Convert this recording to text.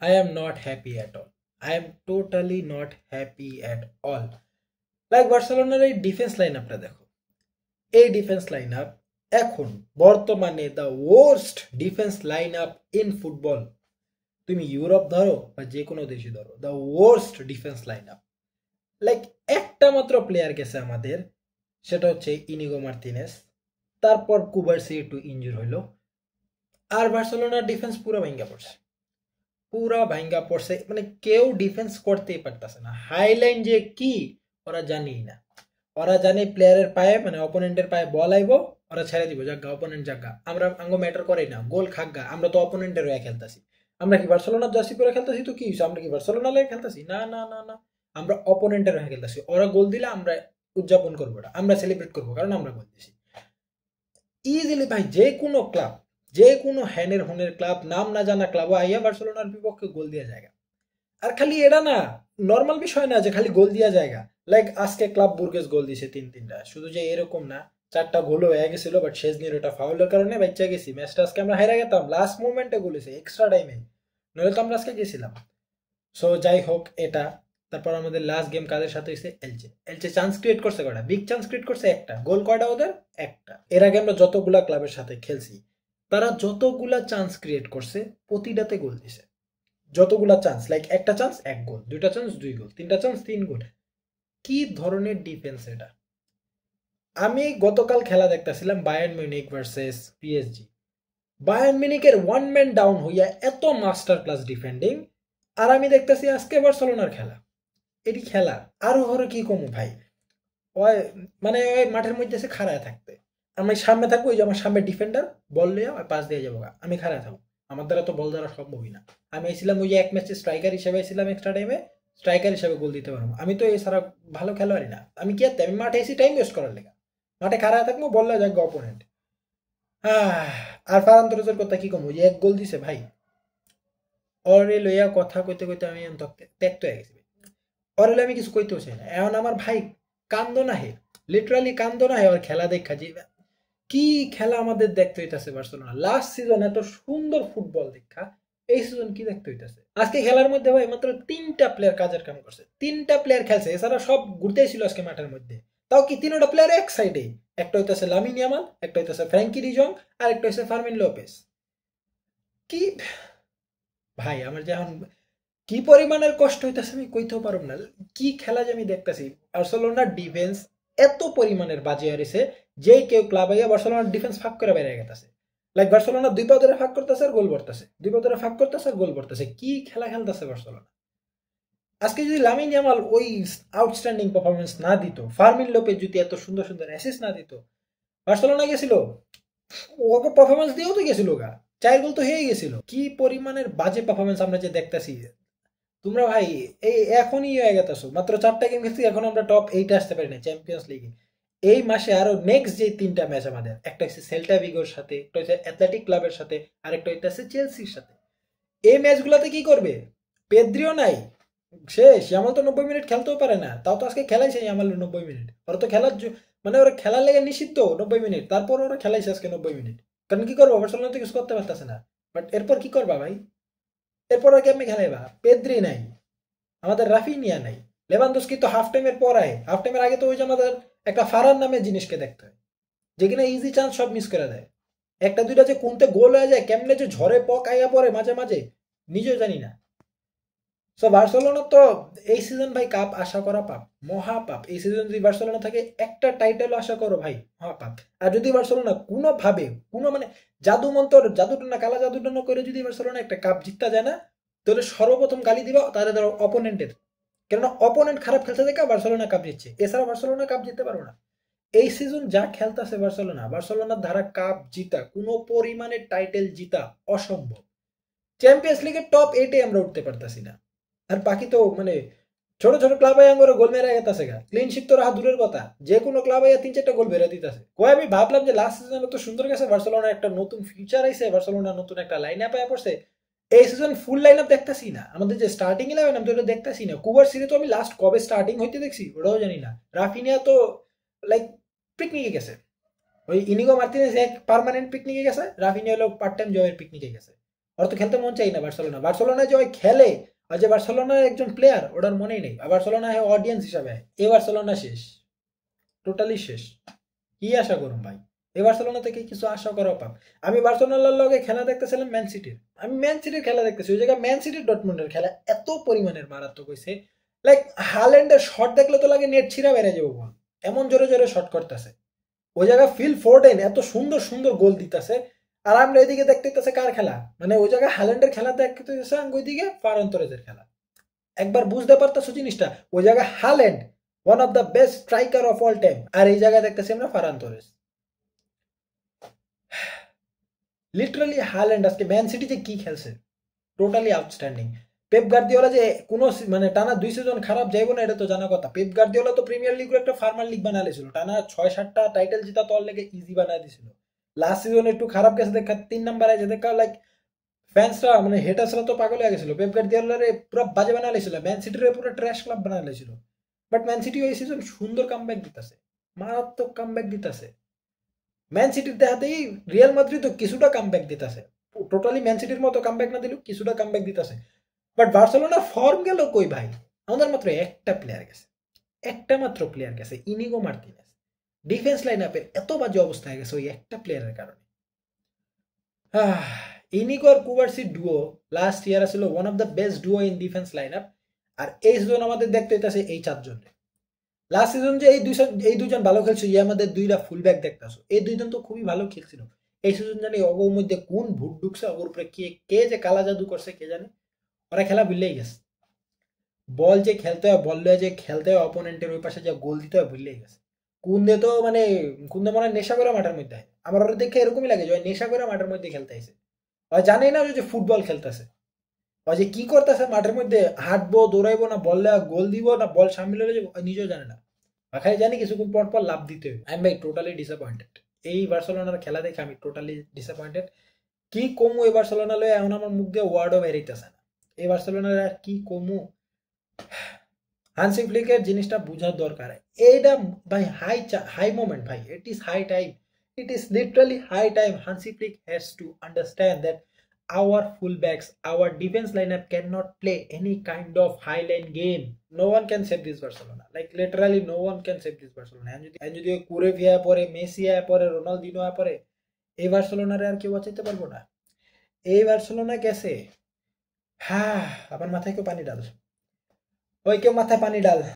I am not happy at all. I am totally not happy at all. Like বার্সেলোনার এই defence line আপটা দেখো, এই defence line up এখন বর্তমানে the worst defence line up in football. তুমি Europe ধরো বা যে কোনো দেশে ধরো, the worst defence line up. Like একটা মাত্র প্লেয়ার গেছে আমাদের, সেটা হচ্ছে ইনিগো মার্তিনেস। তারপর কুবার্সি একটু ইনজুর হইলো, আর বার্সেলোনার ডিফেন্স পুরো ভাঙ্গা পড়ছে, পুরা ভাঙ্গা পড়ছে। মানে কেউ ডিফেন্স করতেই পারতেছে না। হাইলাইন যে কি ওরা জানেই না। ওরা জানে প্লেয়ারের পায়ে, মানে অপোনেন্টের পায়ে বল আইব, ওরা ছেড়ে দিব, জাগা অপোনেন্ট জাগা, আমরা আঙ্গ ম্যাটার করেই না, গোল খাগা, আমরা তো অপোনেন্টের হয়ে খেলতেছি। আমরা কি বার্সেলোনার জার্সি পরে খেলতেছি তো কি হইছে, আমরা কি বার্সেলোনা লাগে খেলতেছি? না না না না, আমরা অপোনেন্টের হয়ে খেলতেছি। ওরা গোল দিলে আমরা উদযাপন করবো, এটা আমরা সেলিব্রেট করবো, কারণ আমরা গোল দিছি। ইজিলি ভাই যে কোনো ক্লাব, যে কোনো হ্যানের হুনের ক্লাব, নাম না জানা ক্লাব আইয়া বার্সেলোনার বিপক্ষে গোল দিয়া জায়গা। আর খালি এটা না, নর্মাল বিষয় না যে খালি গোল দিয়া জায়গা। লাইক আজকে ক্লাব বুর্গেস গোল দিছে তিনটা, শুধু যে এরকম না, 4টা গোলও হয়ে গেছিল, বাট শেজনির ওটা ফাউলের কারণে বাচ্চা গেছি। ম্যাচটা আজকে আমরা হাইরা গেতাম, লাস্ট মোমেন্টে গোল হয়েছে, এক্সট্রা টাইমে, নইলে তো আমরা আজকে গেছিলাম। সো যাই হোক এটা। তারপর আমাদের লাস্ট গেম কাদের সাথে হয়েছে? এলচে। এলচে চান্স ক্রিয়েট করছে কয়টা? বিগ চান্স ক্রিয়েট করছে একটা, গোল কয়টা ওদের? একটা। এর আগে আমরা যতগুলা ক্লাবের সাথে খেলছি, তারা যতগুলা চান্স ক্রিয়েট করছে প্রতিটাতে গোল দিছে। যতগুলা চান্স, লাইক একটা চান্স এক গোল, দুইটা চান্স দুই গোল, তিনটা চান্স তিন গোল। কি ধরনের ডিফেন্স এটা! আমি গতকাল খেলা দেখতেছিলাম Bayern Munich versus PSG. Bayern মিউনিকের ওয়ান ম্যান ডাউন হইয়া এত মাস্টার ক্লাস ডিফেন্ডিং, আর আমি দেখতেছি আজকে বার্সেলোনার খেলা। এটি খেলা আরো হরে কি কমু ভাই। ওই মানে ওই মাঠের মধ্যে এসে খাড়ায় থাকতে, আমি সামনে থাকবো, ওই যে আমার সামনে ডিফেন্ডার বল লিয়া পাস দিয়ে যাবো, আমি খাড়ায় থাকবো, আমার দ্বারা তো বল ধরা সম্ভবই না। আমি আইছিলাম ওই যে এক ম্যাচে স্ট্রাইকার হিসেবে আইছিলাম, এক্সট্রা টাইমে স্ট্রাইকার হিসেবে গোল দিতে পারবো, আমি তো এছাড়া ভালো খেলোয়াড়ই না। আমি কি আমি মাঠে এসে টাইম ওয়েস্ট করার লেগা, মাঠে খাড়ায় থাকবো, বললে যাক অপোনেন্ট। আর ফারান তোরজের কথা কি কম, ওই যে এক গোল দিছে ভাই, অরে লইয়া কথা কইতে কইতে আমি ত্যক্ত হয়ে গেছি। অরে আমি কিছু কইতেও চাই না এখন, আমার ভাই কান্দ না হে, লিটারালি কান্দ না হে। আর খেলা দেখা যে কি খেলা আমাদের দেখতে হইতাছে বার্সেলোনা। লাস্ট সিজন এত সুন্দর ফুটবল দেখা, এই সিজন কি দেখতে হইতাছে। আজকে খেলার মধ্যে ভাই মাত্র 3টা প্লেয়ার কাজের কাম করছে, 3টা প্লেয়ার খেলছে, এছাড়া সব ঘুরতেই ছিল আজকে মাঠের মধ্যে। তাও কি 3টা প্লেয়ার এক সাইডে, একটা হইতাছে লামিন ইয়ামাল, একটা হইতাছে ফ্র্যাঙ্কি ডিজং, আর একটা হইছে ফার্মিন লোপেস। কি ভাই আমার যে এখন কি পরিমাণের কষ্ট হইতাছে আমি কইতেও পারব না। কি খেলা যে আমি দেখতেছি, বার্সেলোনার ডিফেন্স এত পরিমাণের বাজে হারিছে যে কেউ ক্লাব আইয়া বার্সেলোনার ডিফেন্স ফাঁক করে বেরিয়ে গেছে। লাইক বার্সেলোনা দুই পা ধরে ফাঁক করতেছে আর গোল ভরতেছে, দুই পা ধরে ফাঁক করতেছে আর গোল ভরতেছে। কি খেলা খেলতেছে বার্সেলোনা। আজকে যদি লামিন ইয়ামাল ওই আউটস্ট্যান্ডিং পারফরমেন্স না দিত, ফার্মিন লোপেজ যদি এত সুন্দর সুন্দর অ্যাসিস্ট না দিত, বার্সেলোনা গেছিল ওকে পারফরমেন্স দিয়েও তো গেছিল গা, 4 গোল তো হয়ে গেছিল। কি পরিমাণের বাজে পারফরমেন্স আমরা যে দেখতেছি। তোমরা ভাই এই এখনই হয়ে গেছো, মাত্র 4টা গেম খেলছি, এখন আমরা টপ 8 আসতে পারি না চ্যাম্পিয়ন্স লিগে। এই মাসে আরো নেক্সট যে 3টা ম্যাচ আমাদের, একটা হচ্ছে সেল্টা ভিগোর সাথে, একটা হচ্ছে অ্যাথলেটিক ক্লাবের সাথে, আর একটা হচ্ছে চেলসির সাথে। এই ম্যাচগুলোতে কি করবে? পেদ্রিও নাই, শেষ। ইয়ামাল তো 90 মিনিট খেলতেও পারে না, তাও তো আজকে খেলাইছে ইয়ামাল 90 মিনিট। ওরা তো খেলার মানে ওরা খেলার লেগে নিষিদ্ধ 90 মিনিট, তারপর ওরা খেলাইছে আজকে 90 মিনিট। কারণ কি করবো, বার্সেলোনা তো কিছু করতে পারতেছে না। বাট এরপর কি করবা ভাই? এরপর আর কেমনি খেলাইবা? পেদ্রি নাই, আমাদের রাফিনিয়া নাই, লেভানদস্কি তো হাফ টাইমের পর আয়, হাফ টাইমের আগে তো ওই যে আমাদের একটা ফারান নামের জিনিসকে দেখতে হয়, যে কিনা ইজি চান্স সব মিস করে দেয়। একটা দুইটা যে কোনতে গোল হয়ে যায়, কেমনে যে ঝড়ে পক আইয়া পড়ে মাঝে মাঝে, নিজেও জানি না। সো বার্সেলোনা তো এই সিজন ভাই কাপ আশা করা পাপ, মহা পাপ। এই সিজন যদি বার্সেলোনা থাকে একটা টাইটেল আশা করো ভাই, মহা পাপ। আর যদি বার্সেলোনা কোনো ভাবে কোনো মানে জাদু মন্তর, জাদুটনা কালা জাদুটনা করে যদি বার্সেলোনা একটা কাপ জিততে যায় না, তাহলে সর্বপ্রথম গালি দিবা তাহলে ধরো অপোনেন্টের। কেননা অপোনেন্ট খারাপ খেলতে দেখা বার্সেলোনা কাপ জিতছে, এছাড়া বার্সেলোনা কাপ জিততে পারবো না। এই সিজন যা খেলতেছে বার্সেলোনা, বার্সেলোনার ধারা কাপ জিতা, কোনো পরিমাণে টাইটেল জিতা অসম্ভব। চ্যাম্পিয়ন্স লিগের টপ 8-এ আমরা উঠতে পারতাছি না। আর বাকি তো মানে ছোট ছোট ক্লাব আঙ্গরে গোল মেরা গেতাছে গা, ক্লিন শিট তো রাহা দূরের কথা, যে কোনো ক্লাব আইয়া 3-4টা গোল বেরা দিতেছে। কই আমি ভাবলাম যে লাস্ট সিজনে তো সুন্দর গেছে, বার্সেলোনা একটা নতুন ফিউচার আইছে, বার্সেলোনা নতুন একটা লাইন আপ আয়া পড়ছে। এই সিজন ফুল লাইন আপ দেখতাছি না, আমাদের যে স্টার্টিং 11 আমি তো এটা দেখতাছি না। কুবার সিরিজ তো আমি লাস্ট কবে স্টার্টিং হইতে দেখছি ওটাও জানি না। রাফিনিয়া তো লাইক পিকনিকে গেছে, ওই ইনিগো মার্তিনেজ এক পার্মানেন্ট পিকনিকে গেছে, রাফিনিয়া হলো পার্ট টাইম জবের পিকনিকে গেছে। ওর তো খেলতে মন চাই না বার্সেলোনা যে ওই খেলে আর যে বার্সেলোনা একজন প্লেয়ার ওটার মনেই নেই, আর বার্সেলোনা অডিয়েন্স হিসাবে এই বার্সেলোনা শেষ, টোটালি শেষ। কি আশা করুন ভাই, এই বার্সেলোনা থেকে কিছু আশা করা পাপ। আমি বার্সেলোনার লগে খেলা দেখতেছিলাম ম্যান সিটির, আমি ম্যান সিটির খেলা দেখতেছি, ওই জায়গায় ম্যান সিটির ডটমুন্ডের খেলা এত পরিমাণের মারাত্মক হয়েছে, লাইক হাল্যান্ডের শট দেখলে তো লাগে নেট ছিঁড়া বেড়ে যাবো বল, এমন জোরে জোরে শট করতেছে। ওই জায়গায় ফিল ফোর্ডেন এত সুন্দর সুন্দর গোল দিতেছে, আর আমরা এদিকে দেখতে কার খেলা, মানে ওই জায়গায় হাল্যান্ডের খেলা দেখতে ওইদিকে ফারান তোরেজের খেলা। একবার বুঝতে পারতেছো জিনিসটা, ওই জায়গায় Haaland one of the best striker of all time, আর এই জায়গায় দেখতেছি আমরা ফারান তোরেজ। লিটারালি হাল্যান্ড আজকে ম্যান সিটি যে কি খেলছে, টোটালি আউটস্ট্যান্ডিং। পেপ গার্দিওলা যে কোনো মানে টানা 2 সিজন খারাপ যাইবো না এটা তো জানা কথা। পেপ গার্দিওলা তো প্রিমিয়ার লিগ একটা ফার্মার লিগ বানাইছিল, টানা 6-7টা টাইটেল জিতা তো লেগে ইজি বানাই দিছিল। লাস্ট সিজন একটু খারাপ গেছে দেখা 3 নাম্বার আছে দেখা, লাইক ফ্যান্সরা মানে হেটার্সরা তো পাগল হয়ে গেছিল, পেপ গার্দিওলারে পুরো বাজে বানাই লাইছিল, ম্যান সিটির পুরো ট্র্যাশ ক্লাব বানাই লাইছিল। বাট ম্যান সিটি এই সিজন সুন্দর কামব্যাক দিতেছে, মারাত্মক কামব্যাক দিতেছে। ম্যান সিটির দেখাতেই রিয়াল মাদ্রিদ তো কিছুটা কামব্যাক দিতেছে, টোটালি ম্যান সিটির মতো কামব্যাক না দিলেও কিছুটা কামব্যাক দিতেছে। বাট বার্সেলোনার ফর্ম গেল কই ভাই, আমাদের মাত্র একটা প্লেয়ার গেছে, একটা মাত্র প্লেয়ার গেছে, ইনিগো মার্টিনেজ। ডিফেন্স লাইন আপের এত বাজে অবস্থা হয়ে গেছে ওই একটা প্লেয়ারের কারণে। ইনিগো আর কুবার্সি ডুও লাস্ট ইয়ার ছিল one of the best duo in defence line up, আর এই সিজন আমাদের দেখতে হইতেছে এই 4 জন। লাস্ট সিজন যে এই দুজন ভালো খেলছে, আমাদের 2টা ফুল ব্যাক দেখতেছো, এই 2জন তো খুবই ভালো খেলছিল। এই সিজন জানি অগোর মধ্যে কোন ভূত ঢুকছে, অগোর উপরে কে যে কালা জাদু করছে কে জানে, ওরা খেলা ভুললেই গেছে। বল যে খেলতে হয়, বল যে খেলতে হয় অপোনেন্টের ওই পাশে যে গোল দিতে হয় ভুললেই গেছে। কুন্দে তো মানে কুন্দে মনে হয় নেশা করে মাঠের মধ্যে, আমার ওরা দেখে এরকমই লাগে যে নেশা করে মাঠের মধ্যে খেলতে আইছে, আর জানেই না যে ফুটবল খেলতেছে, আর যে কি করতেছে মাঠের মধ্যে, হাঁটবো দৌড়াইবো না বললে গোল দিব না বল সামনে লড়ে যাবো নিজেও জানে না, খালি জানি কিছুক্ষণ পর পর লাভ দিতে হবে। আই এম ভাই টোটালি ডিসঅ্যাপয়েন্টেড এই বার্সেলোনার খেলা দেখে, আমি টোটালি ডিসঅ্যাপয়েন্টেড। কি কমু এই বার্সেলোনা লয়ে, এখন আমার মুখ দিয়ে ওয়ার্ডও বেরিতেছে না, এই বার্সেলোনার আর কি কমু। হান্সি ফ্লিকের জিনিসটা বোঝার দরকার, এইটা ভাই হাই মোমেন্ট ভাই, it is high time, it is literally high time Hansi Flick has to understand that our fullbacks, our defense lineup cannot play any kind of high line game. No one can save this Barcelona. Like literally no one can save this Barcelona. And যদি কুরেভি আয়া পরে, Messi আয়া পরে, Ronaldinho আয়া পরে, এই বার্সেলোনারে আর কেউ বাঁচাইতে পারবো না। এই বার্সেলোনা গেছে, আমার মাথায় কেউ পানি ডাল, ওই কেউ মাথায় পানি ডাল।